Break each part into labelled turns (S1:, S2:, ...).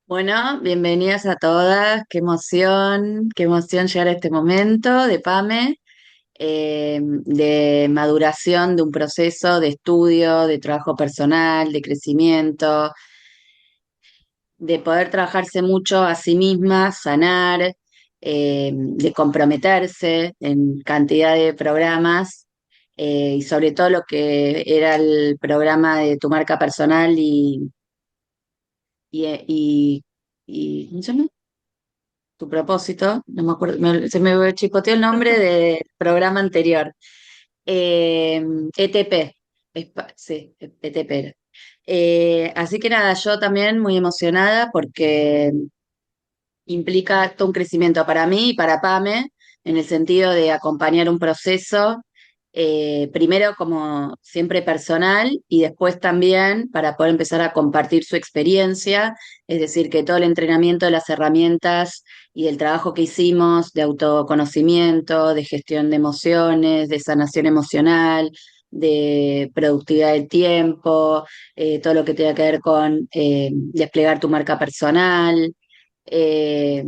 S1: Bueno, bienvenidas a todas. Qué emoción llegar a este momento de PAME, de maduración de un proceso de estudio, de trabajo personal, de crecimiento, de poder trabajarse mucho a sí misma, sanar, de comprometerse en cantidad de programas, y sobre todo lo que era el programa de tu marca personal y, ¿cómo se llama? Tu propósito, no me acuerdo, se me chipoteó el nombre del programa anterior. Eh, ETP, sí, ETP era. Así que nada, yo también muy emocionada porque implica todo un crecimiento para mí y para Pame, en el sentido de acompañar un proceso, primero como siempre personal y después también para poder empezar a compartir su experiencia, es decir, que todo el entrenamiento de las herramientas y del trabajo que hicimos de autoconocimiento, de gestión de emociones, de sanación emocional, de productividad del tiempo, todo lo que tenga que ver con desplegar tu marca personal, eh,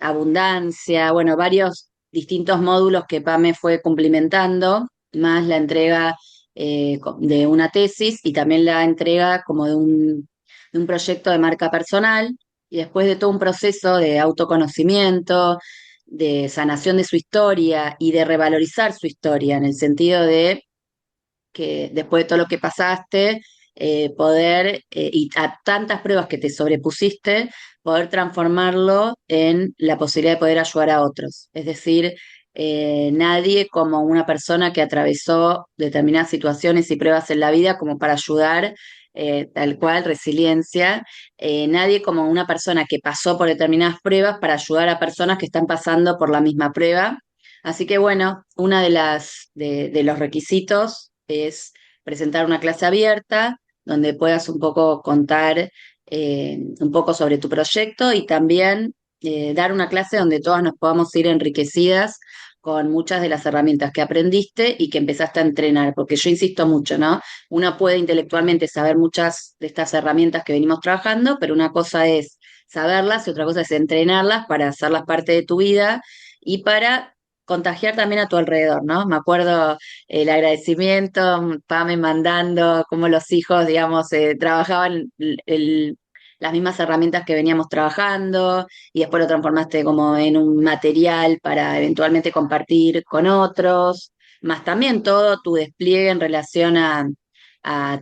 S1: abundancia, bueno, varios distintos módulos que PAME fue cumplimentando, más la entrega de una tesis y también la entrega como de un proyecto de marca personal, y después de todo un proceso de autoconocimiento, de sanación de su historia y de revalorizar su historia, en el sentido de que después de todo lo que pasaste, poder, y a tantas pruebas que te sobrepusiste, poder transformarlo en la posibilidad de poder ayudar a otros. Es decir, nadie como una persona que atravesó determinadas situaciones y pruebas en la vida como para ayudar, tal cual, resiliencia. Nadie como una persona que pasó por determinadas pruebas para ayudar a personas que están pasando por la misma prueba. Así que bueno, una de los requisitos es presentar una clase abierta donde puedas un poco contar, un poco sobre tu proyecto, y también dar una clase donde todas nos podamos ir enriquecidas con muchas de las herramientas que aprendiste y que empezaste a entrenar, porque yo insisto mucho, ¿no? Uno puede intelectualmente saber muchas de estas herramientas que venimos trabajando, pero una cosa es saberlas y otra cosa es entrenarlas para hacerlas parte de tu vida y para contagiar también a tu alrededor, ¿no? Me acuerdo el agradecimiento, Pame mandando cómo los hijos, digamos, trabajaban las mismas herramientas que veníamos trabajando, y después lo transformaste como en un material para eventualmente compartir con otros, más también todo tu despliegue en relación a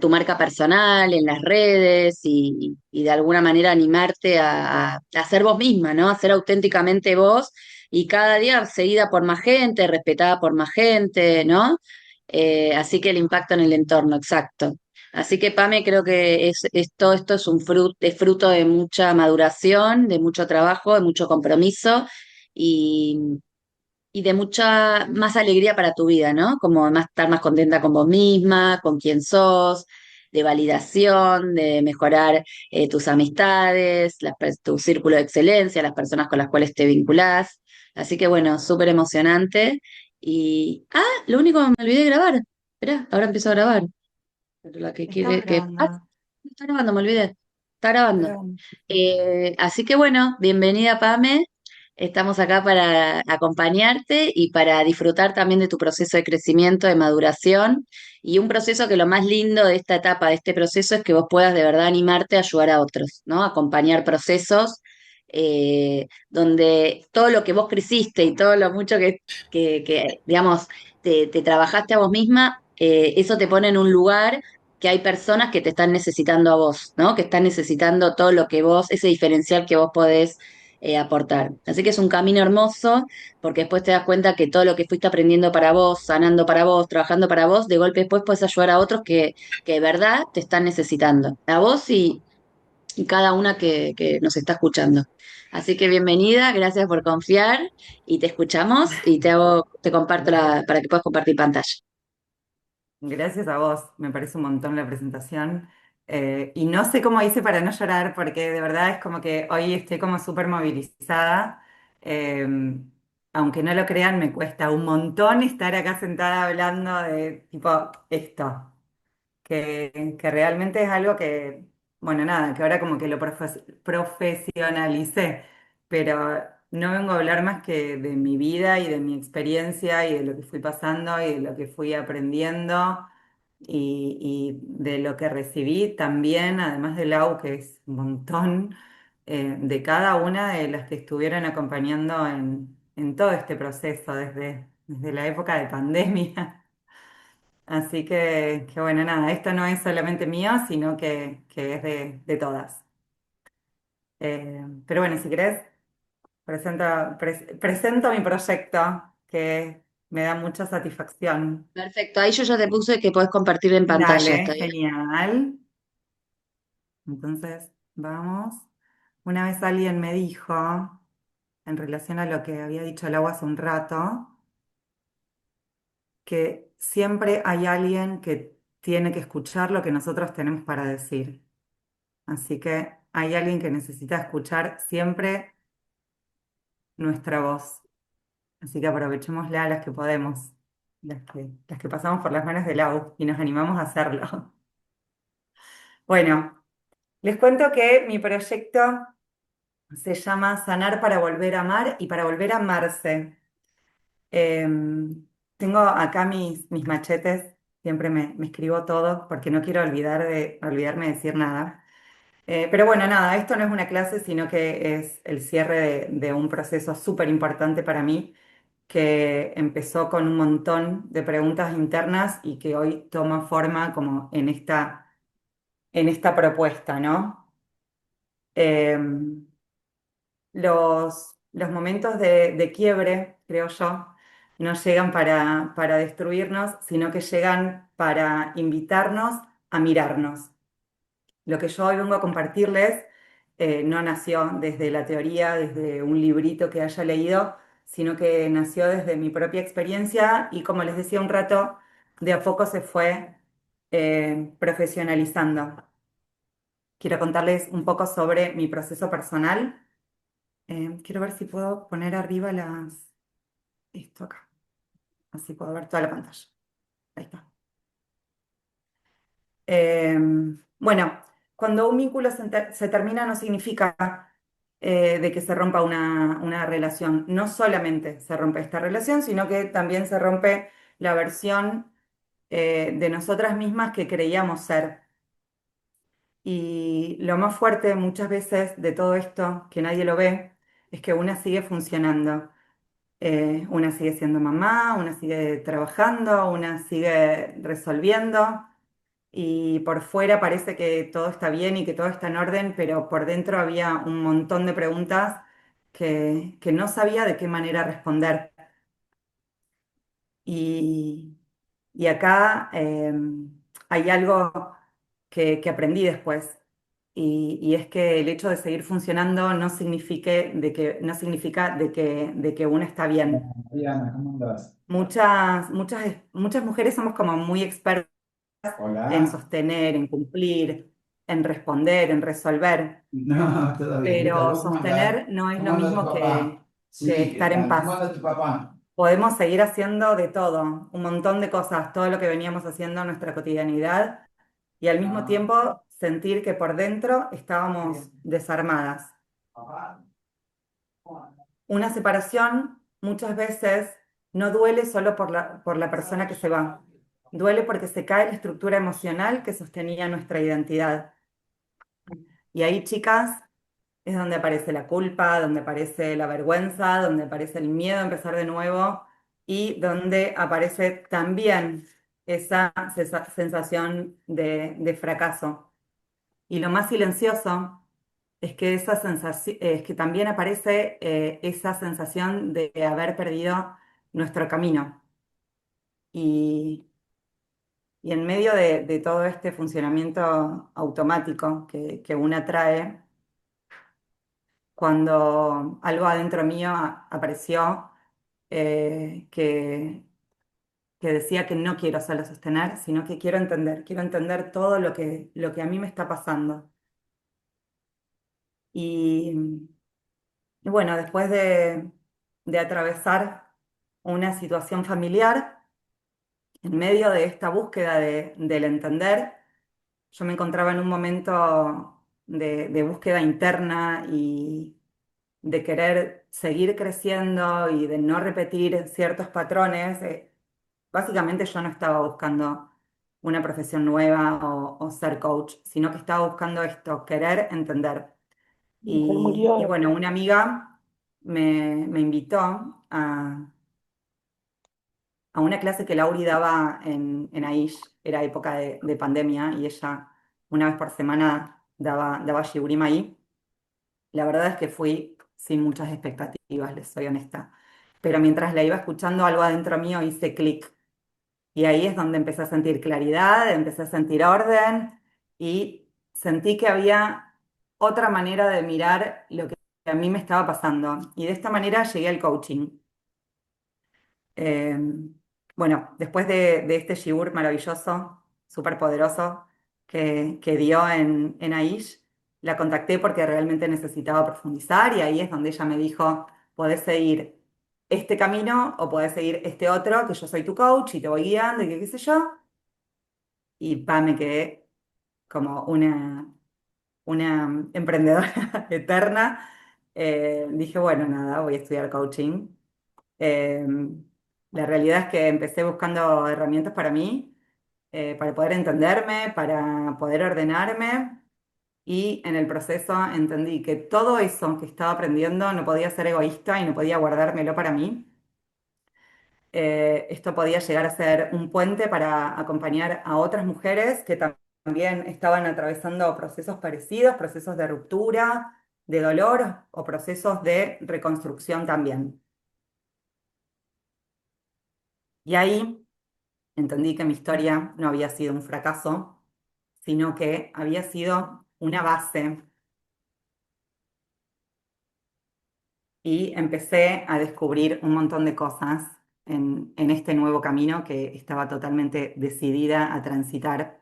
S1: tu marca personal en las redes y de alguna manera animarte a ser vos misma, ¿no? A ser auténticamente vos, y cada día seguida por más gente, respetada por más gente, ¿no? Así que el impacto en el entorno, exacto. Así que Pame, creo que todo esto es es fruto de mucha maduración, de mucho trabajo, de mucho compromiso y, y de mucha más alegría para tu vida, ¿no? Como más, estar más contenta con vos misma, con quién sos, de validación, de mejorar tus amistades, tu círculo de excelencia, las personas con las cuales te vinculás. Así que bueno, súper emocionante. Lo único que me olvidé de grabar. Esperá, ahora empiezo a grabar. Pero la que
S2: Estamos
S1: quiere que...
S2: grabando.
S1: está grabando, me olvidé. Está grabando.
S2: Pero,
S1: Así que bueno, bienvenida Pame. Estamos acá para acompañarte y para disfrutar también de tu proceso de crecimiento, de maduración, y un proceso que lo más lindo de esta etapa, de este proceso, es que vos puedas de verdad animarte a ayudar a otros, ¿no? Acompañar procesos, donde todo lo que vos creciste y todo lo mucho digamos, te trabajaste a vos misma, eso te pone en un lugar que hay personas que te están necesitando a vos, ¿no? Que están necesitando todo lo que vos, ese diferencial que vos podés aportar. Así que es un camino hermoso, porque después te das cuenta que todo lo que fuiste aprendiendo para vos, sanando para vos, trabajando para vos, de golpe después puedes ayudar a otros que de verdad te están necesitando, a vos y cada una que nos está escuchando. Así que bienvenida, gracias por confiar, y te escuchamos y te comparto para que puedas compartir pantalla.
S2: gracias a vos, me parece un montón la presentación. Y no sé cómo hice para no llorar, porque de verdad es como que hoy estoy como súper movilizada. Eh, Aunque no lo crean, me cuesta un montón estar acá sentada hablando de tipo esto, que realmente es algo que bueno, nada, que ahora como que lo profesionalicé, pero no vengo a hablar más que de mi vida y de mi experiencia y de lo que fui pasando y de lo que fui aprendiendo y de lo que recibí también, además del AU, que es un montón, de cada una de las que estuvieron acompañando en todo este proceso, desde la época de pandemia. Así que bueno, nada, esto no es solamente mío, sino que es de todas. Pero bueno, si querés, presento mi proyecto, que me da mucha satisfacción.
S1: Perfecto, ahí yo ya te puse que podés compartir en pantalla, ¿está
S2: Dale,
S1: bien?
S2: genial. Entonces, vamos. Una vez alguien me dijo, en relación a lo que había dicho Lau hace un rato, que siempre hay alguien que tiene que escuchar lo que nosotros tenemos para decir. Así que hay alguien que necesita escuchar siempre nuestra voz. Así que aprovechémosla a las que podemos, las que pasamos por las manos del Lau y nos animamos a hacerlo. Bueno, les cuento que mi proyecto se llama Sanar para volver a amar y para volver a amarse. Tengo acá mis machetes, siempre me escribo todo porque no quiero olvidarme de decir nada. Pero bueno, nada, esto no es una clase, sino que es el cierre de un proceso súper importante para mí, que empezó con un montón de preguntas internas y que hoy toma forma como en esta propuesta, ¿no? Eh, los momentos de quiebre, creo yo, no llegan para destruirnos, sino que llegan para invitarnos a mirarnos. Lo que yo hoy vengo a compartirles no nació desde la teoría, desde un librito que haya leído, sino que nació desde mi propia experiencia y, como les decía un rato, de a poco se fue profesionalizando. Quiero contarles un poco sobre mi proceso personal. Quiero ver si puedo poner arriba esto acá, así puedo ver toda la pantalla. Ahí está. Eh, bueno, cuando un vínculo se termina no significa de que se rompa una relación. No solamente se rompe esta relación, sino que también se rompe la versión de nosotras mismas que creíamos ser. Y lo más fuerte muchas veces de todo esto, que nadie lo ve, es que una sigue funcionando. Una sigue siendo mamá, una sigue trabajando, una sigue resolviendo y por fuera parece que todo está bien y que todo está en orden, pero por dentro había un montón de preguntas que no sabía de qué manera responder. Y, y acá hay algo que aprendí después. Y es que el hecho de seguir funcionando no significa de que uno está bien.
S3: Diana, ¿cómo andás?
S2: Muchas mujeres somos como muy expertas en
S3: Hola.
S2: sostener, en cumplir, en responder, en resolver,
S3: No, todo bien. ¿Qué tal?
S2: pero
S3: ¿Vos cómo andás?
S2: sostener no es lo
S3: ¿Cómo anda tu
S2: mismo
S3: papá?
S2: que
S3: Sí, ¿qué
S2: estar en
S3: tal? ¿Cómo
S2: paz.
S3: anda tu papá?
S2: Podemos seguir haciendo de todo, un montón de cosas, todo lo que veníamos haciendo en nuestra cotidianidad y al mismo
S3: Ah,
S2: tiempo sentir que por dentro estábamos
S3: bien.
S2: desarmadas.
S3: Papá, ¿cómo anda?
S2: Una separación muchas veces no duele solo por la persona que se va, duele porque se cae la estructura emocional que sostenía nuestra identidad. Y ahí, chicas, es donde aparece la culpa, donde aparece la vergüenza, donde aparece el miedo a empezar de nuevo y donde aparece también esa sensación de fracaso. Y lo más silencioso es que es que también aparece esa sensación de haber perdido nuestro camino. Y, y en medio de todo este funcionamiento automático que una trae, cuando algo adentro mío apareció que decía que no quiero solo sostener, sino que quiero entender todo lo que a mí me está pasando. Y, y bueno, después de atravesar una situación familiar, en medio de esta búsqueda del entender, yo me encontraba en un momento de búsqueda interna y de querer seguir creciendo y de no repetir ciertos patrones, básicamente yo no estaba buscando una profesión nueva o ser coach, sino que estaba buscando esto, querer entender.
S4: Mujer
S2: Y
S4: murió.
S2: bueno, una amiga me invitó a una clase que Lauri daba en Aish, era época de pandemia, y ella una vez por semana daba Shiurim ahí. La verdad es que fui sin muchas expectativas, les soy honesta. Pero mientras la iba escuchando, algo adentro mío hice clic. Y ahí es donde empecé a sentir claridad, empecé a sentir orden y sentí que había otra manera de mirar lo que a mí me estaba pasando. Y de esta manera llegué al coaching. Eh, bueno, después de este shiur maravilloso, súper poderoso, que dio en Aish, la contacté porque realmente necesitaba profundizar y ahí es donde ella me dijo, podés seguir este camino o podés seguir este otro, que yo soy tu coach y te voy guiando y qué sé yo. Y me quedé como una emprendedora eterna. Dije, bueno, nada, voy a estudiar coaching. Eh, la realidad es que empecé buscando herramientas para mí, para poder entenderme, para poder ordenarme y en el proceso entendí que todo eso que estaba aprendiendo no podía ser egoísta y no podía guardármelo para mí. Esto podía llegar a ser un puente para acompañar a otras mujeres que también estaban atravesando procesos parecidos, procesos de ruptura, de dolor o procesos de reconstrucción también. Y ahí entendí que mi historia no había sido un fracaso, sino que había sido una base y empecé a descubrir un montón de cosas en este nuevo camino que estaba totalmente decidida a transitar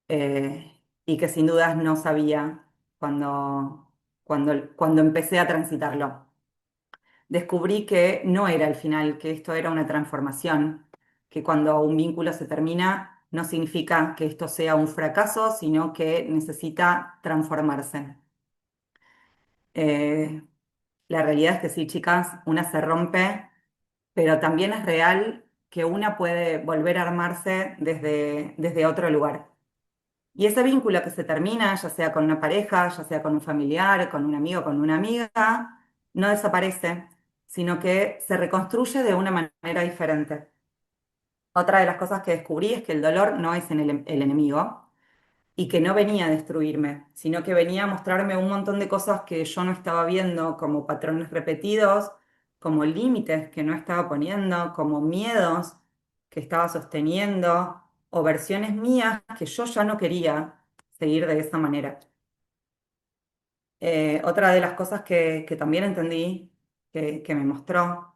S2: y que sin dudas no sabía cuando empecé a transitarlo. Descubrí que no era el final, que esto era una transformación, que cuando un vínculo se termina no significa que esto sea un fracaso, sino que necesita transformarse. Eh, la realidad es que sí, chicas, una se rompe, pero también es real que una puede volver a armarse desde otro lugar. Y ese vínculo que se termina, ya sea con una pareja, ya sea con un familiar, con un amigo, con una amiga, no desaparece, sino que se reconstruye de una manera diferente. Otra de las cosas que descubrí es que el dolor no es el enemigo y que no venía a destruirme, sino que venía a mostrarme un montón de cosas que yo no estaba viendo, como patrones repetidos, como límites que no estaba poniendo, como miedos que estaba sosteniendo o versiones mías que yo ya no quería seguir de esa manera. Otra de las cosas que también entendí, que me mostró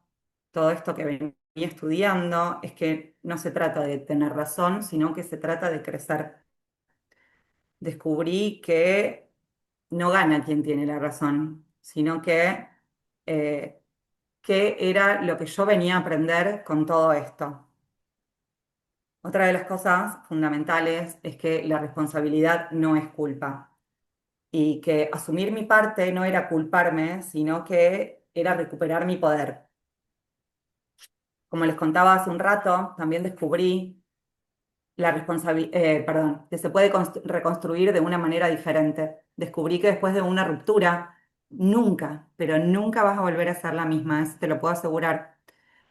S2: todo esto que venía estudiando, es que no se trata de tener razón, sino que se trata de crecer. Descubrí que no gana quien tiene la razón, sino que eh, qué era lo que yo venía a aprender con todo esto. Otra de las cosas fundamentales es que la responsabilidad no es culpa y que asumir mi parte no era culparme, sino que era recuperar mi poder. Como les contaba hace un rato, también descubrí perdón, que se puede reconstruir de una manera diferente. Descubrí que después de una ruptura, nunca, pero nunca vas a volver a ser la misma, eso te lo puedo asegurar.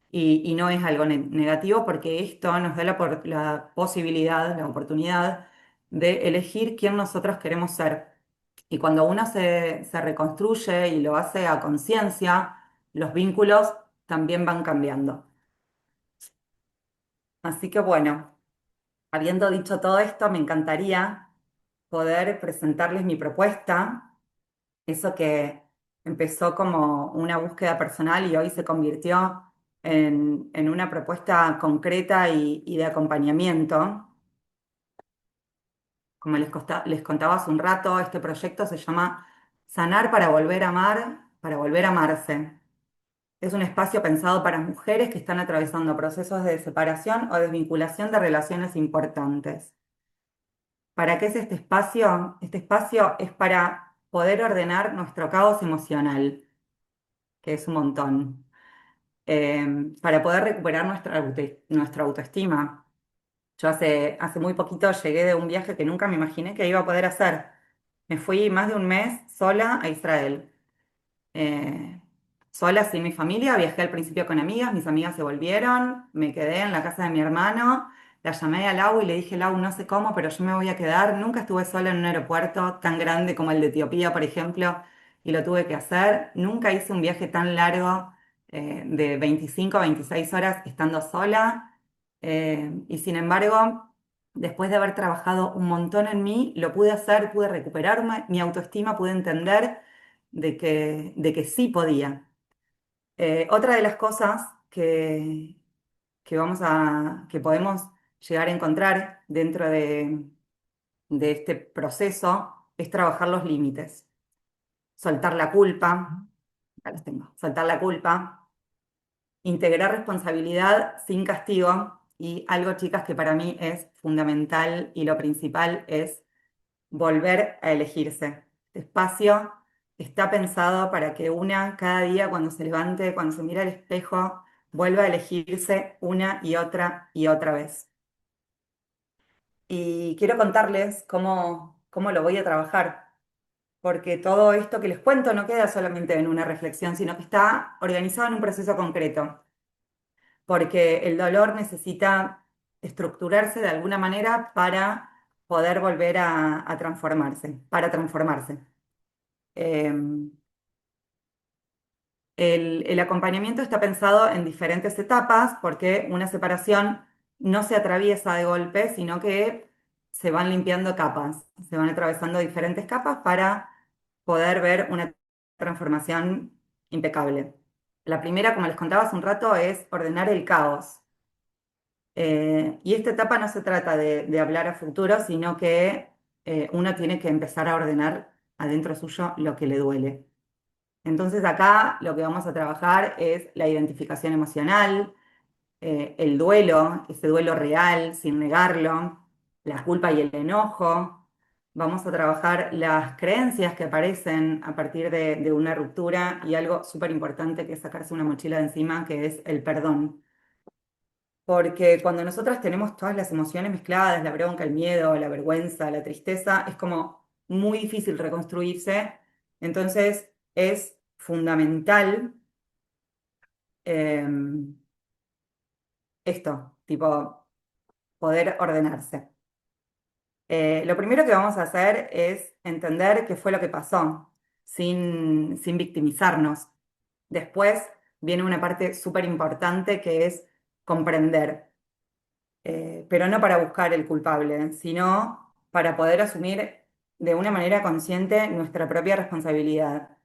S2: Y no es algo negativo porque esto nos da la posibilidad, la oportunidad de elegir quién nosotros queremos ser. Y cuando uno se reconstruye y lo hace a conciencia, los vínculos también van cambiando. Así que bueno, habiendo dicho todo esto, me encantaría poder presentarles mi propuesta, eso que empezó como una búsqueda personal y hoy se convirtió en una propuesta concreta y de acompañamiento. Como les contaba hace un rato, este proyecto se llama Sanar para volver a amar, para volver a amarse. Es un espacio pensado para mujeres que están atravesando procesos de separación o desvinculación de relaciones importantes. ¿Para qué es este espacio? Este espacio es para poder ordenar nuestro caos emocional, que es un montón. Para poder recuperar nuestra autoestima. Yo hace muy poquito llegué de un viaje que nunca me imaginé que iba a poder hacer. Me fui más de un mes sola a Israel. eh, Sola, sin mi familia. Viajé al principio con amigas, mis amigas se volvieron, me quedé en la casa de mi hermano, la llamé a Lau y le dije, Lau, no sé cómo, pero yo me voy a quedar. Nunca estuve sola en un aeropuerto tan grande como el de Etiopía, por ejemplo, y lo tuve que hacer. Nunca hice un viaje tan largo, de 25 a 26 horas estando sola. Y sin embargo, después de haber trabajado un montón en mí, lo pude hacer, pude recuperarme, mi autoestima, pude entender de que sí podía. Otra de las cosas que podemos llegar a encontrar dentro de este proceso es trabajar los límites, soltar la culpa, acá los tengo, soltar la culpa, integrar responsabilidad sin castigo y algo, chicas, que para mí es fundamental y lo principal es volver a elegirse. Este espacio está pensado para que una cada día cuando se levante, cuando se mira al espejo, vuelva a elegirse una y otra vez. Y quiero contarles cómo lo voy a trabajar, porque todo esto que les cuento no queda solamente en una reflexión, sino que está organizado en un proceso concreto, porque el dolor necesita estructurarse de alguna manera para poder volver a transformarse, para transformarse. Em, el acompañamiento está pensado en diferentes etapas porque una separación no se atraviesa de golpe, sino que se van limpiando capas, se van atravesando diferentes capas para poder ver una transformación impecable. La primera, como les contaba hace un rato, es ordenar el caos. Y esta etapa no se trata de hablar a futuro, sino que uno tiene que empezar a ordenar adentro suyo lo que le duele. Entonces acá lo que vamos a trabajar es la identificación emocional, el duelo, ese duelo real, sin negarlo, la culpa y el enojo. Vamos a trabajar las creencias que aparecen a partir de una ruptura y algo súper importante que es sacarse una mochila de encima, que es el perdón. Porque cuando nosotras tenemos todas las emociones mezcladas, la bronca, el miedo, la vergüenza, la tristeza, es como muy difícil reconstruirse. Entonces es fundamental, eh, esto, tipo, poder ordenarse. Lo primero que vamos a hacer es entender qué fue lo que pasó, sin victimizarnos. Después viene una parte súper importante que es comprender. Pero no para buscar el culpable, sino para poder asumir de una manera consciente nuestra propia responsabilidad.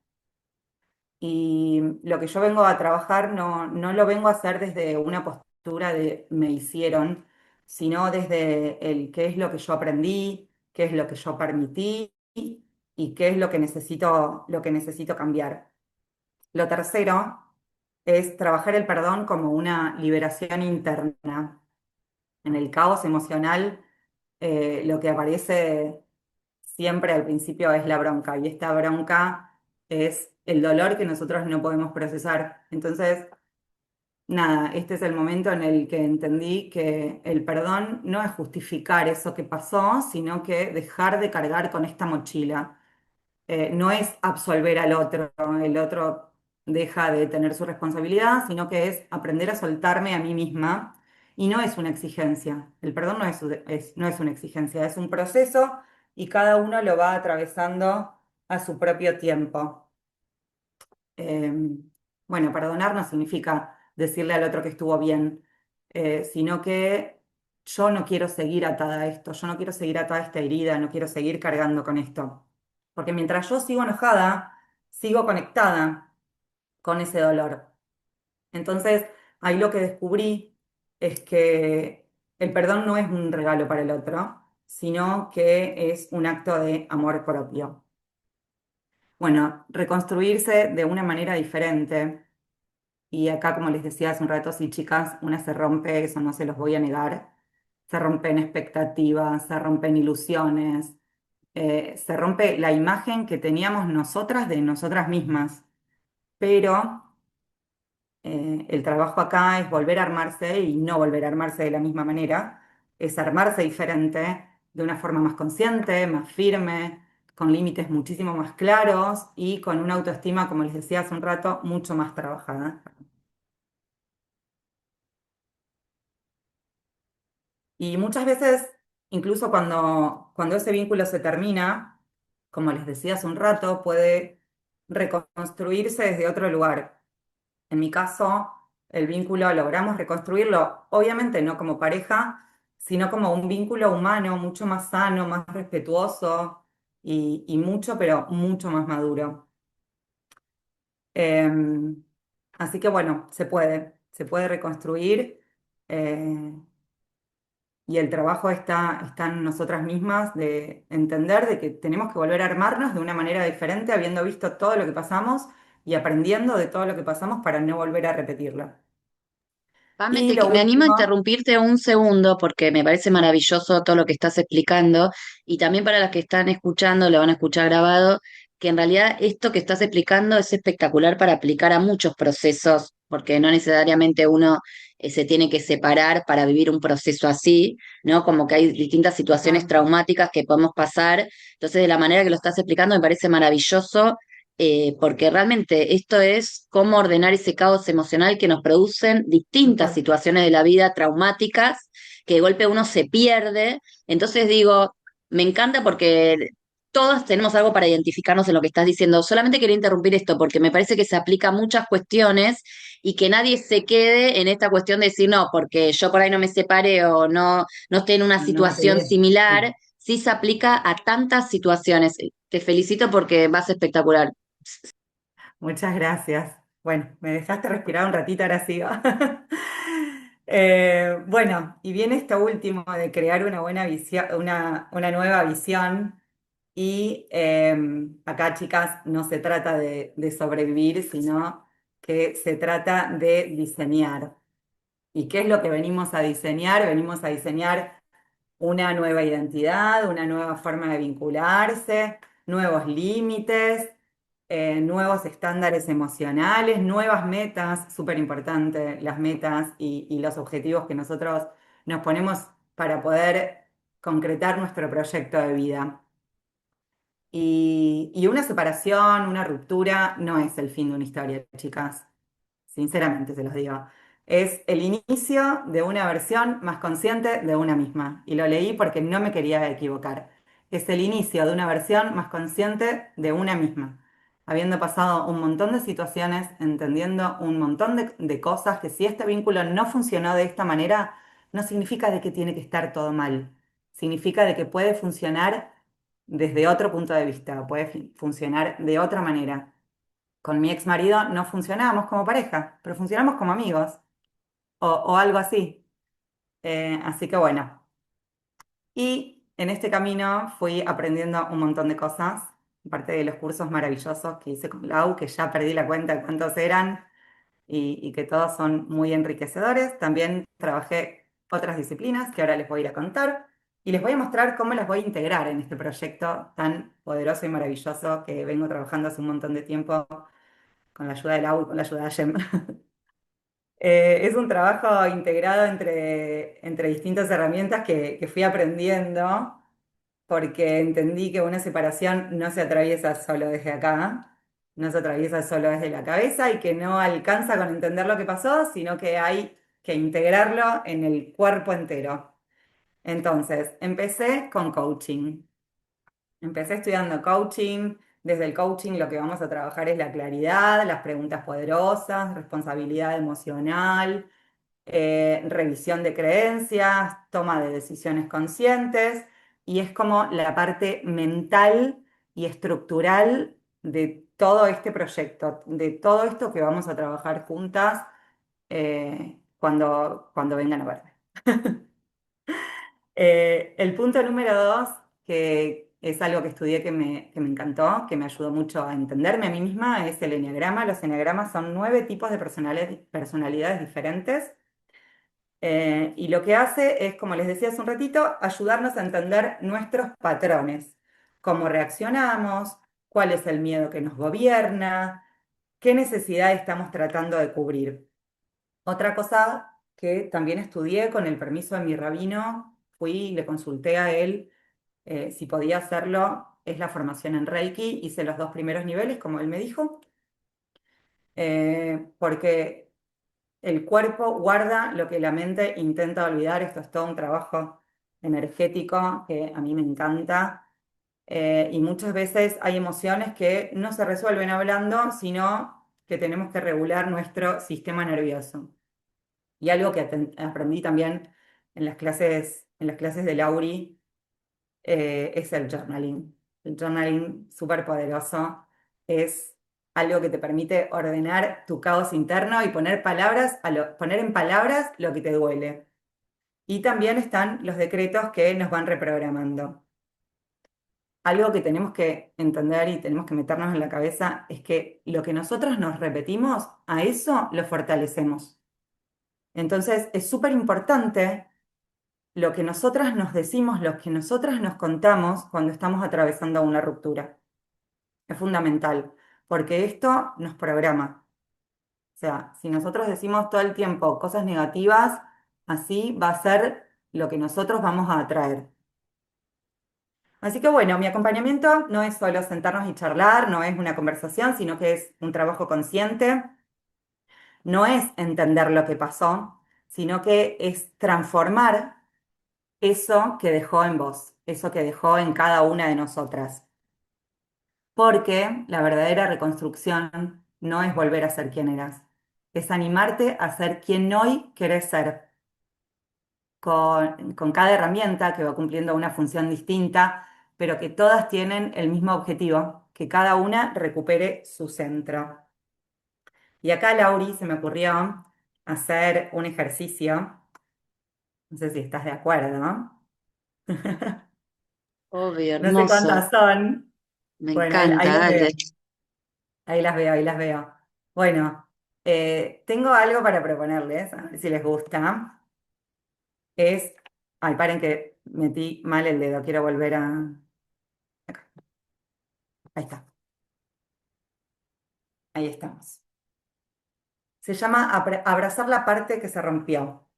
S2: Y lo que yo vengo a trabajar no lo vengo a hacer desde una postura de me hicieron, sino desde el qué es lo que yo aprendí, qué es lo que yo permití y qué es lo que necesito cambiar. Lo tercero es trabajar el perdón como una liberación interna. En el caos emocional, lo que aparece siempre al principio es la bronca, y esta bronca es el dolor que nosotros no podemos procesar. Entonces, nada, este es el momento en el que entendí que el perdón no es justificar eso que pasó, sino que dejar de cargar con esta mochila. No es absolver al otro, el otro deja de tener su responsabilidad, sino que es aprender a soltarme a mí misma y no es una exigencia. El perdón no es una exigencia, es un proceso y cada uno lo va atravesando a su propio tiempo. Eh, bueno, perdonar no significa decirle al otro que estuvo bien, sino que yo no quiero seguir atada a esto, yo no quiero seguir atada a esta herida, no quiero seguir cargando con esto. Porque mientras yo sigo enojada, sigo conectada con ese dolor. Entonces, ahí lo que descubrí es que el perdón no es un regalo para el otro, sino que es un acto de amor propio. Bueno, reconstruirse de una manera diferente. Y acá, como les decía hace un rato, sí, chicas, una se rompe, eso no se los voy a negar. se rompen expectativas, se rompen ilusiones, se rompe la imagen que teníamos nosotras de nosotras mismas. Pero el trabajo acá es volver a armarse y no volver a armarse de la misma manera, es armarse diferente, de una forma más consciente, más firme, con límites muchísimo más claros y con una autoestima, como les decía hace un rato, mucho más trabajada. Y muchas veces, incluso cuando ese vínculo se termina, como les decía hace un rato, puede reconstruirse desde otro lugar. En mi caso, el vínculo logramos reconstruirlo, obviamente no como pareja, sino como un vínculo humano mucho más sano, más respetuoso y mucho, pero mucho más maduro. Em, Así que bueno, se puede reconstruir. eh, y el trabajo está en nosotras mismas de entender de que tenemos que volver a armarnos de una manera diferente, habiendo visto todo lo que pasamos y aprendiendo de todo lo que pasamos para no volver a repetirlo.
S1: Pame,
S2: Y lo
S1: me animo a
S2: último,
S1: interrumpirte un segundo porque me parece maravilloso todo lo que estás explicando y también para las que están escuchando, lo van a escuchar grabado, que en realidad esto que estás explicando es espectacular para aplicar a muchos procesos, porque no necesariamente uno se tiene que separar para vivir un proceso así, ¿no? Como que hay distintas situaciones
S2: total,
S1: traumáticas que podemos pasar. Entonces, de la manera que lo estás explicando me parece maravilloso porque realmente esto es cómo ordenar ese caos emocional que nos producen distintas
S2: total.
S1: situaciones de la vida traumáticas, que de golpe uno se pierde. Entonces digo, me encanta porque todos tenemos algo para identificarnos en lo que estás diciendo. Solamente quería interrumpir esto porque me parece que se aplica a muchas cuestiones y que nadie se quede en esta cuestión de decir, no, porque yo por ahí no me separé o no estoy en una
S2: No me
S1: situación
S2: pegué.
S1: similar.
S2: Sí.
S1: Sí se aplica a tantas situaciones. Te felicito porque vas espectacular.
S2: Muchas gracias. Bueno, me dejaste respirar un ratito, ahora sigo. Bueno, y viene esto último de crear una buena visión, una nueva visión. Y acá, chicas, no se trata de sobrevivir, sino que se trata de diseñar. ¿Y qué es lo que venimos a diseñar? Venimos a diseñar una nueva identidad, una nueva forma de vincularse, nuevos límites, nuevos estándares emocionales, nuevas metas, súper importante, las metas y los objetivos que nosotros nos ponemos para poder concretar nuestro proyecto de vida. Y una separación, una ruptura, no es el fin de una historia, chicas. Sinceramente se los digo. Es el inicio de una versión más consciente de una misma. Y lo leí porque no me quería equivocar. Es el inicio de una versión más consciente de una misma. Habiendo pasado un montón de situaciones, entendiendo un montón de cosas, que si este vínculo no funcionó de esta manera, no significa de que tiene que estar todo mal. Significa de que puede funcionar desde otro punto de vista, puede funcionar de otra manera. Con mi ex marido no funcionábamos como pareja, pero funcionamos como amigos o algo así. Así que bueno, y en este camino fui aprendiendo un montón de cosas, aparte de los cursos maravillosos que hice con Lau, que ya perdí la cuenta de cuántos eran y que todos son muy enriquecedores. También trabajé otras disciplinas que ahora les voy a ir a contar y les voy a mostrar cómo las voy a integrar en este proyecto tan poderoso y maravilloso que vengo trabajando hace un montón de tiempo con la ayuda de Lau y con la ayuda de Yem. Es un trabajo integrado entre distintas herramientas que fui aprendiendo porque entendí que una separación no se atraviesa solo desde acá, no se atraviesa solo desde la cabeza y que no alcanza con entender lo que pasó, sino que hay que integrarlo en el cuerpo entero. Entonces, empecé con coaching. Empecé estudiando coaching. Desde el coaching lo que vamos a trabajar es la claridad, las preguntas poderosas, responsabilidad emocional, revisión de creencias, toma de decisiones conscientes, y es como la parte mental y estructural de todo este proyecto, de todo esto que vamos a trabajar juntas cuando vengan a verme. El punto número dos, que es algo que estudié que me encantó, que me ayudó mucho a entenderme a mí misma, es el eneagrama. Los eneagramas son 9 tipos de personalidades diferentes Y lo que hace es, como les decía hace un ratito, ayudarnos a entender nuestros patrones, cómo reaccionamos, cuál es el miedo que nos gobierna, qué necesidad estamos tratando de cubrir. Otra cosa que también estudié con el permiso de mi rabino, fui y le consulté a él si podía hacerlo, es la formación en Reiki, hice los dos primeros niveles, como él me dijo, porque el cuerpo guarda lo que la mente intenta olvidar. Esto es todo un trabajo energético que a mí me encanta. Y muchas veces hay emociones que no se resuelven hablando, sino que tenemos que regular nuestro sistema nervioso. Y algo que aprendí también en las clases de Lauri, es el journaling. El journaling súper poderoso es algo que te permite ordenar tu caos interno y poner poner en palabras lo que te duele. Y también están los decretos que nos van reprogramando. Algo que tenemos que entender y tenemos que meternos en la cabeza es que lo que nosotros nos repetimos, a eso lo fortalecemos. Entonces es súper importante lo que nosotras nos decimos, lo que nosotras nos contamos cuando estamos atravesando una ruptura. Es fundamental, porque esto nos programa. O sea, si nosotros decimos todo el tiempo cosas negativas, así va a ser lo que nosotros vamos a atraer. Así que bueno, mi acompañamiento no es solo sentarnos y charlar, no es una conversación, sino que es un trabajo consciente. No es entender lo que pasó, sino que es transformar eso que dejó en vos, eso que dejó en cada una de nosotras. Porque la verdadera reconstrucción no es volver a ser quien eras, es animarte a ser quien hoy querés ser, con cada herramienta que va cumpliendo una función distinta, pero que todas tienen el mismo objetivo, que cada una recupere su centro. Y acá, Lauri, se me ocurrió hacer un ejercicio, no sé si estás de acuerdo,
S1: Obvio,
S2: no sé
S1: hermoso.
S2: cuántas son.
S1: Me
S2: Bueno, ahí
S1: encanta,
S2: las veo.
S1: dale.
S2: Ahí las veo, ahí las veo. Bueno, tengo algo para proponerles, a ver si les gusta. Es, ay, paren que metí mal el dedo, quiero volver a... Acá, ahí está, ahí estamos. Se llama abrazar la parte que se rompió.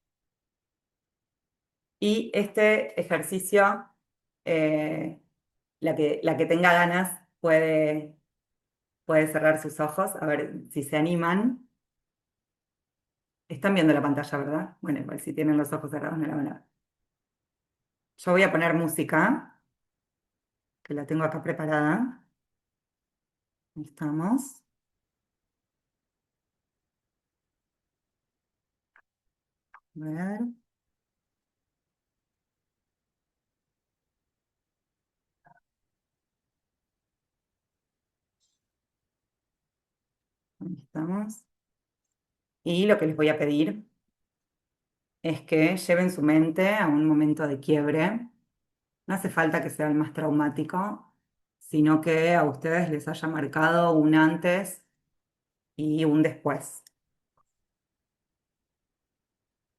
S2: Y este ejercicio, eh, la que tenga ganas puede cerrar sus ojos, a ver si se animan. Están viendo la pantalla, ¿verdad? Bueno, igual si tienen los ojos cerrados no la van a ver. Yo voy a poner música, que la tengo acá preparada. Ahí estamos. A ver, ahí estamos. Y lo que les voy a pedir es que lleven su mente a un momento de quiebre. No hace falta que sea el más traumático, sino que a ustedes les haya marcado un antes y un después.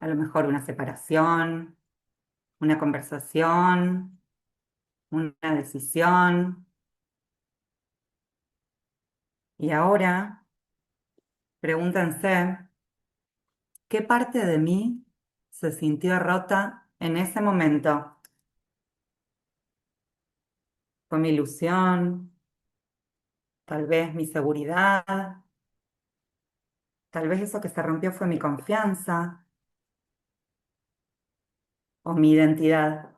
S2: A lo mejor una separación, una conversación, una decisión. Y ahora pregúntense, ¿qué parte de mí se sintió rota en ese momento? ¿Fue mi ilusión? ¿Tal vez mi seguridad? ¿Tal vez eso que se rompió fue mi confianza o mi identidad?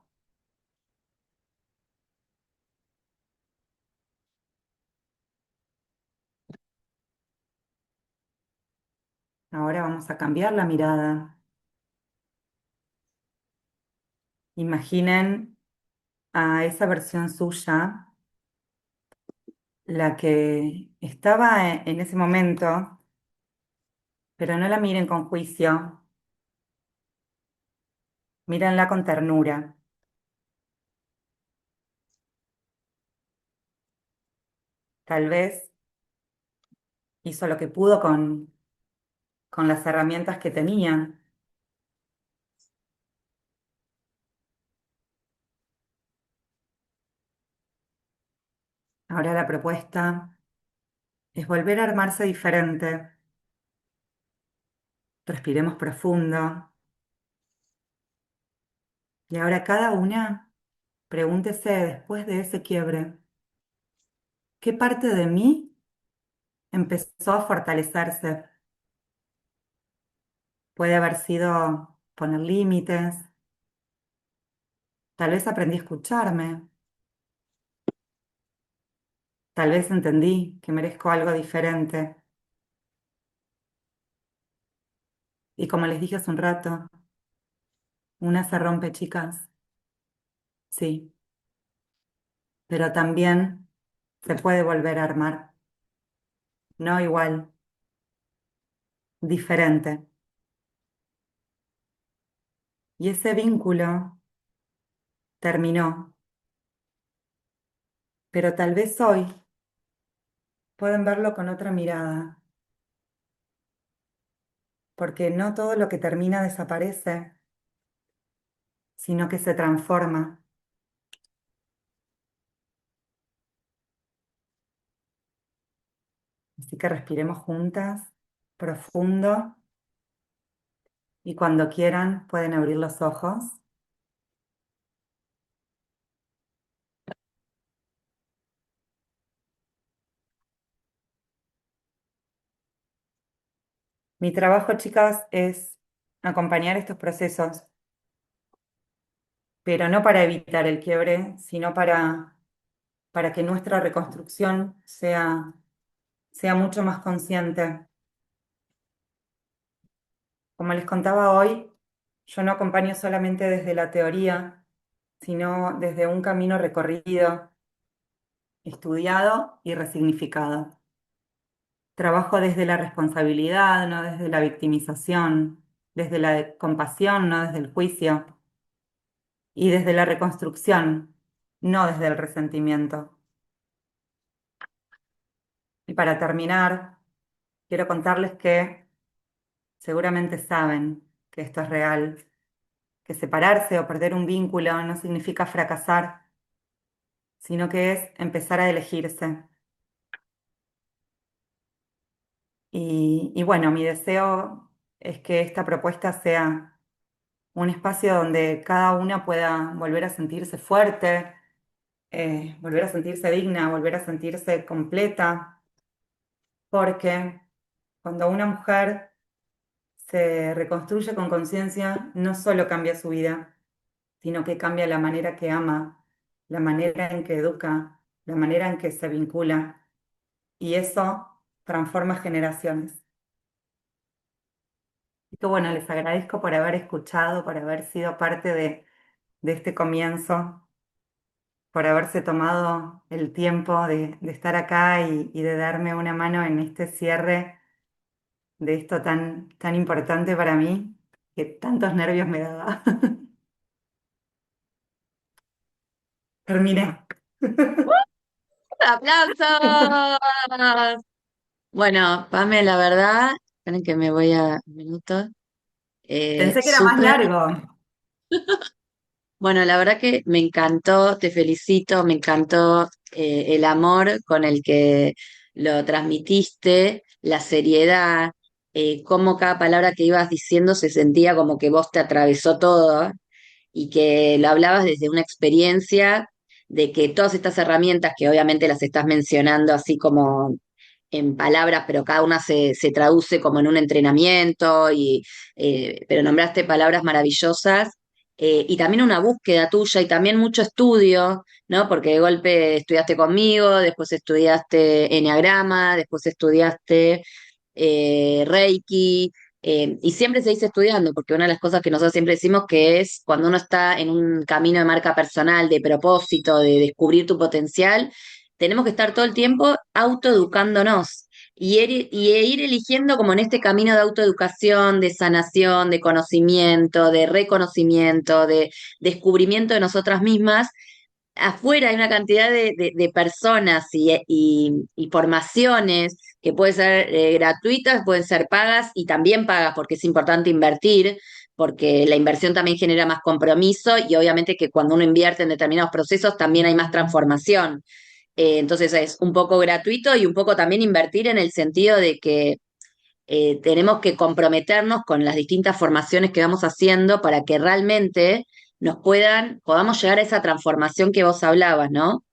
S2: Ahora vamos a cambiar la mirada. Imaginen a esa versión suya, la que estaba en ese momento, pero no la miren con juicio, mírenla con ternura. Tal vez hizo lo que pudo con las herramientas que tenía, Ahora la propuesta es volver a armarse diferente. Respiremos profundo. Y ahora cada una pregúntese después de ese quiebre, ¿qué parte de mí empezó a fortalecerse? Puede haber sido poner límites, tal vez aprendí a escucharme, tal vez entendí que merezco algo diferente. Y como les dije hace un rato, una se rompe, chicas, sí, pero también se puede volver a armar, no igual, diferente. Y ese vínculo terminó, pero tal vez hoy pueden verlo con otra mirada, porque no todo lo que termina desaparece, sino que se transforma. Así que respiremos juntas, profundo, y cuando quieran pueden abrir los ojos. Mi trabajo, chicas, es acompañar estos procesos, pero no para evitar el quiebre, sino para que nuestra reconstrucción sea mucho más consciente. Como les contaba hoy, yo no acompaño solamente desde la teoría, sino desde un camino recorrido, estudiado y resignificado. Trabajo desde la responsabilidad, no desde la victimización, desde la compasión, no desde el juicio, y desde la reconstrucción, no desde el resentimiento. Y para terminar, quiero contarles que seguramente saben que esto es real, que separarse o perder un vínculo no significa fracasar, sino que es empezar a elegirse. Y bueno, mi deseo es que esta propuesta sea un espacio donde cada una pueda volver a sentirse fuerte, volver a sentirse digna, volver a sentirse completa, porque cuando una mujer se reconstruye con conciencia, no solo cambia su vida, sino que cambia la manera que ama, la manera en que educa, la manera en que se vincula, y eso transforma generaciones. Y que bueno, les agradezco por haber escuchado, por haber sido parte de este comienzo, por haberse tomado el tiempo de estar acá y de darme una mano en este cierre de esto tan importante para mí, que tantos nervios me daba. Terminé.
S1: ¡Aplausos! Bueno, Pame, la verdad, esperen que me voy a un minuto.
S2: Pensé que era más
S1: Súper.
S2: largo.
S1: Bueno, la verdad que me encantó, te felicito, me encantó el amor con el que lo transmitiste, la seriedad, cómo cada palabra que ibas diciendo se sentía como que vos te atravesó todo y que lo hablabas desde una experiencia de que todas estas herramientas que obviamente las estás mencionando así como en palabras, pero cada una se traduce como en un entrenamiento, pero nombraste palabras maravillosas, y también una búsqueda tuya y también mucho estudio, ¿no? Porque de golpe estudiaste conmigo, después estudiaste Enneagrama, después estudiaste Reiki, y siempre se dice estudiando, porque una de las cosas que nosotros siempre decimos que es cuando uno está en un camino de marca personal, de propósito, de descubrir tu potencial, tenemos que estar todo el tiempo autoeducándonos e ir eligiendo como en este camino de autoeducación, de sanación, de conocimiento, de reconocimiento, de descubrimiento de nosotras mismas. Afuera hay una cantidad de personas y formaciones que pueden ser gratuitas, pueden ser pagas y también pagas porque es importante invertir, porque la inversión también genera más compromiso y obviamente que cuando uno invierte en determinados procesos también hay más transformación. Entonces es un poco gratuito y un poco también invertir en el sentido de que tenemos que comprometernos con las distintas formaciones que vamos haciendo para que realmente podamos llegar a esa transformación que vos hablabas, ¿no?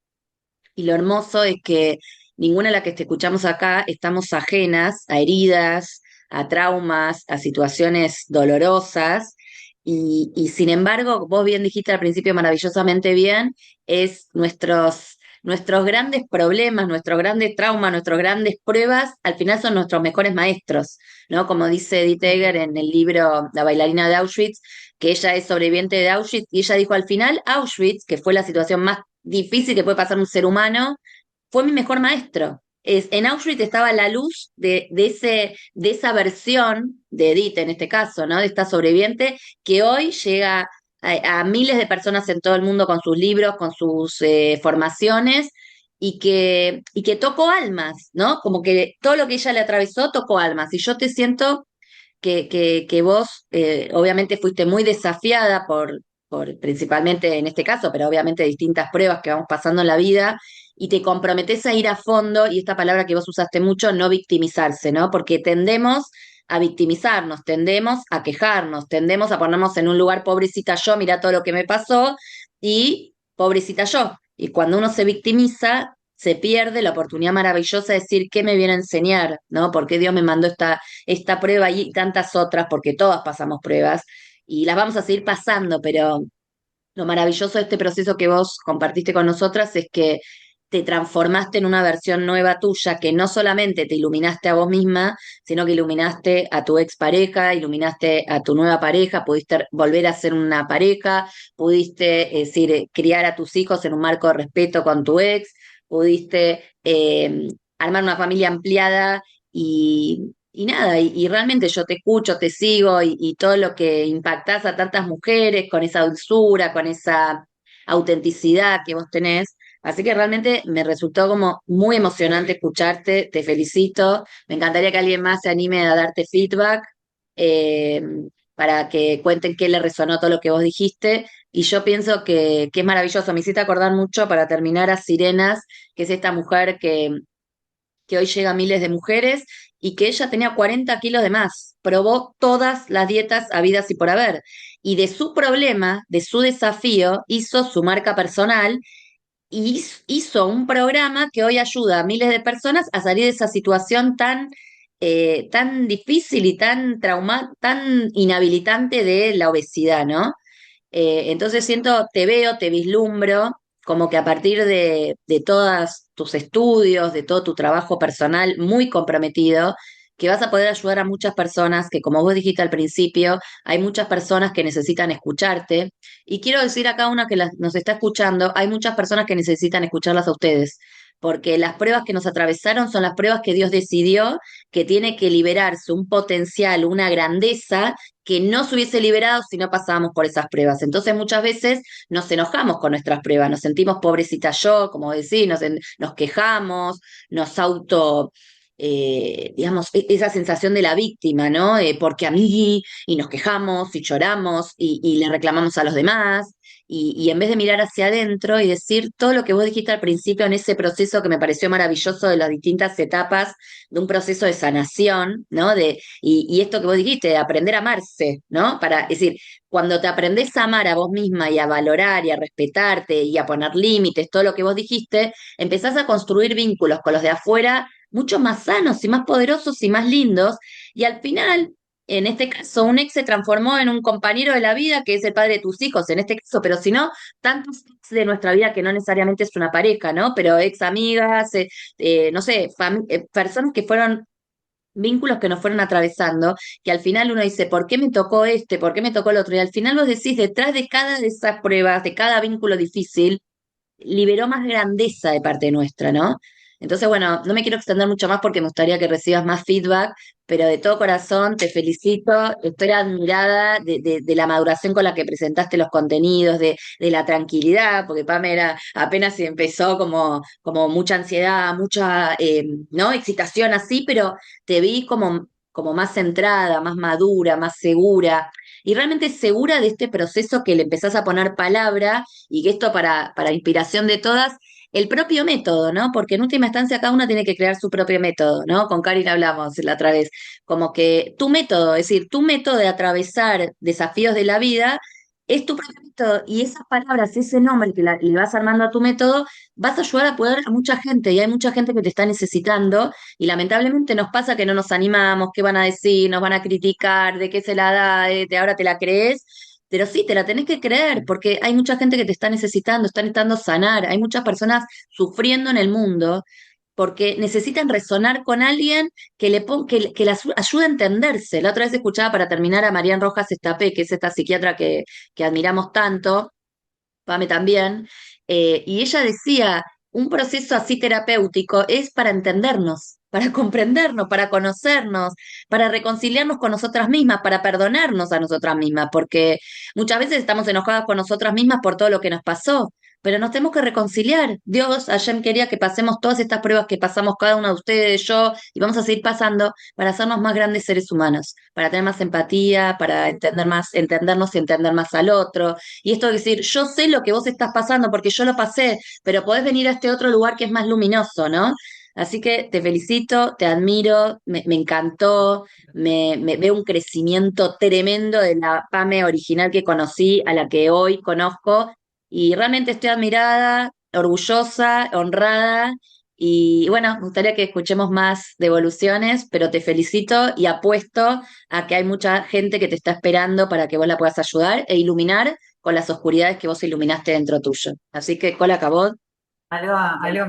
S1: Y lo hermoso es que ninguna de las que te escuchamos acá estamos ajenas a heridas, a traumas, a situaciones dolorosas. Y sin embargo, vos bien dijiste al principio maravillosamente bien, es nuestros grandes problemas, nuestros grandes traumas, nuestras grandes pruebas, al final son nuestros mejores maestros, ¿no? Como dice Edith Eger en el libro La bailarina de Auschwitz, que ella es sobreviviente de Auschwitz, y ella dijo al final, Auschwitz, que fue la situación más difícil que puede pasar un ser humano, fue mi mejor maestro. En Auschwitz estaba la luz de esa versión de Edith, en este caso, ¿no? De esta sobreviviente, que hoy llega a miles de personas en todo el mundo con sus libros, con sus formaciones, y que tocó almas, ¿no? Como que todo lo que ella le atravesó tocó almas. Y yo te siento que vos obviamente fuiste muy desafiada por principalmente en este caso, pero obviamente distintas pruebas que vamos pasando en la vida, y te comprometés a ir a fondo, y esta palabra que vos usaste mucho, no victimizarse, ¿no? Porque tendemos a victimizarnos, tendemos a quejarnos, tendemos a ponernos en un lugar, pobrecita yo, mira todo lo que me pasó, y pobrecita yo. Y cuando uno se victimiza, se pierde la oportunidad maravillosa de decir qué me viene a enseñar, ¿no? ¿Por qué Dios me mandó esta prueba y tantas otras? Porque todas pasamos pruebas y las vamos a seguir pasando, pero lo maravilloso de este proceso que vos compartiste con nosotras es que te transformaste en una versión nueva tuya, que no solamente te iluminaste a vos misma, sino que iluminaste a tu expareja, iluminaste a tu nueva pareja, pudiste volver a ser una pareja, pudiste, es decir, criar a tus hijos en un marco de respeto con tu ex, pudiste armar una familia ampliada y nada, y realmente yo te escucho, te sigo, y todo lo que impactás a tantas mujeres con esa dulzura, con esa autenticidad que vos tenés. Así que realmente me resultó como muy emocionante escucharte, te felicito. Me encantaría que alguien más se anime a darte feedback, eh, para que cuenten qué le resonó todo lo que vos dijiste. Y yo pienso que es maravilloso. Me hiciste acordar mucho para terminar a Sirenas, que es esta mujer que hoy llega a miles de mujeres, y que ella tenía 40 kilos de más. Probó todas las dietas habidas y por haber. Y de su problema, de su desafío, hizo su marca personal y hizo un programa que hoy ayuda a miles de personas a salir de esa situación tan difícil y tan inhabilitante de la obesidad, ¿no? Entonces siento, te veo, te vislumbro, como que a partir de todos tus estudios, de todo tu trabajo personal muy comprometido, que vas a poder ayudar a muchas personas, que como vos dijiste al principio, hay muchas personas que necesitan escucharte. Y quiero decir a cada una que nos está escuchando, hay muchas personas que necesitan escucharlas a ustedes, porque las pruebas que nos atravesaron son las pruebas que Dios decidió que tiene que liberarse un potencial, una grandeza que no se hubiese liberado si no pasábamos por esas pruebas. Entonces muchas veces nos enojamos con nuestras pruebas, nos sentimos pobrecita yo, como decís, nos quejamos, nos digamos, esa sensación de la víctima, ¿no? Porque a mí, y nos quejamos y lloramos y le reclamamos a los demás. Y en vez de mirar hacia adentro y decir todo lo que vos dijiste al principio en ese proceso que me pareció maravilloso de las distintas etapas de un proceso de sanación, ¿no? Y esto que vos dijiste, de aprender a amarse, ¿no? Es decir, cuando te aprendés a amar a vos misma y a valorar y a respetarte y a poner límites, todo lo que vos dijiste, empezás a construir vínculos con los de afuera mucho más sanos y más poderosos y más lindos. Y al final, en este caso, un ex se transformó en un compañero de la vida, que es el padre de tus hijos, en este caso, pero si no, tantos ex de nuestra vida que no necesariamente es una pareja, ¿no? Pero ex amigas, no sé, personas que fueron vínculos que nos fueron atravesando, que al final uno dice, ¿por qué me tocó este? ¿Por qué me tocó el otro? Y al final vos decís, detrás de cada de esas pruebas, de cada vínculo difícil, liberó más grandeza de parte nuestra, ¿no? Entonces, bueno, no me quiero extender mucho más porque me gustaría que recibas más feedback, pero de todo corazón te felicito, estoy admirada de la maduración con la que presentaste los contenidos, de la tranquilidad, porque Pamela apenas empezó como mucha ansiedad, mucha, ¿no? Excitación así, pero te vi como más centrada, más madura, más segura, y realmente segura de este proceso que le empezás a poner palabra, y que esto para inspiración de todas el propio método, ¿no? Porque en última instancia cada uno tiene que crear su propio método, ¿no? Con Karin hablamos la otra vez, como que tu método, es decir, tu método de atravesar desafíos de la vida es tu propio método y esas palabras, ese nombre que le vas armando a tu método, vas a ayudar a poder a mucha gente y hay mucha gente que te está necesitando y lamentablemente nos pasa que no nos animamos, qué van a decir, nos van a criticar, de qué se la da, de ahora te la crees. Pero sí, te la tenés que creer, porque hay mucha gente que te está necesitando, están necesitando sanar, hay muchas personas sufriendo en el mundo porque necesitan resonar con alguien que las ayude a entenderse. La otra vez escuchaba para terminar a Marian Rojas Estapé, que es esta psiquiatra que admiramos tanto, Pame también, y ella decía, un proceso así terapéutico es para entendernos, para comprendernos, para conocernos, para reconciliarnos con nosotras mismas, para perdonarnos a nosotras mismas, porque muchas veces estamos enojadas con nosotras mismas por todo lo que nos pasó, pero nos tenemos que reconciliar. Dios, Hashem quería que pasemos todas estas pruebas que pasamos cada una de ustedes, yo, y vamos a seguir pasando para hacernos más grandes seres humanos, para tener más empatía, para entender más, entendernos y entender más al otro, y esto de decir, yo sé lo que vos estás pasando porque yo lo pasé, pero podés venir a este otro lugar que es más luminoso, ¿no? Así que te felicito, te admiro, me encantó, me veo un crecimiento tremendo de la Pame original que conocí a la que hoy conozco y realmente estoy admirada, orgullosa, honrada y bueno, me gustaría que escuchemos más devoluciones, pero te felicito y apuesto a que hay mucha gente que te está esperando para que vos la puedas ayudar e iluminar con las oscuridades que vos iluminaste dentro tuyo. Así que, Cola Cabot,
S2: Algo más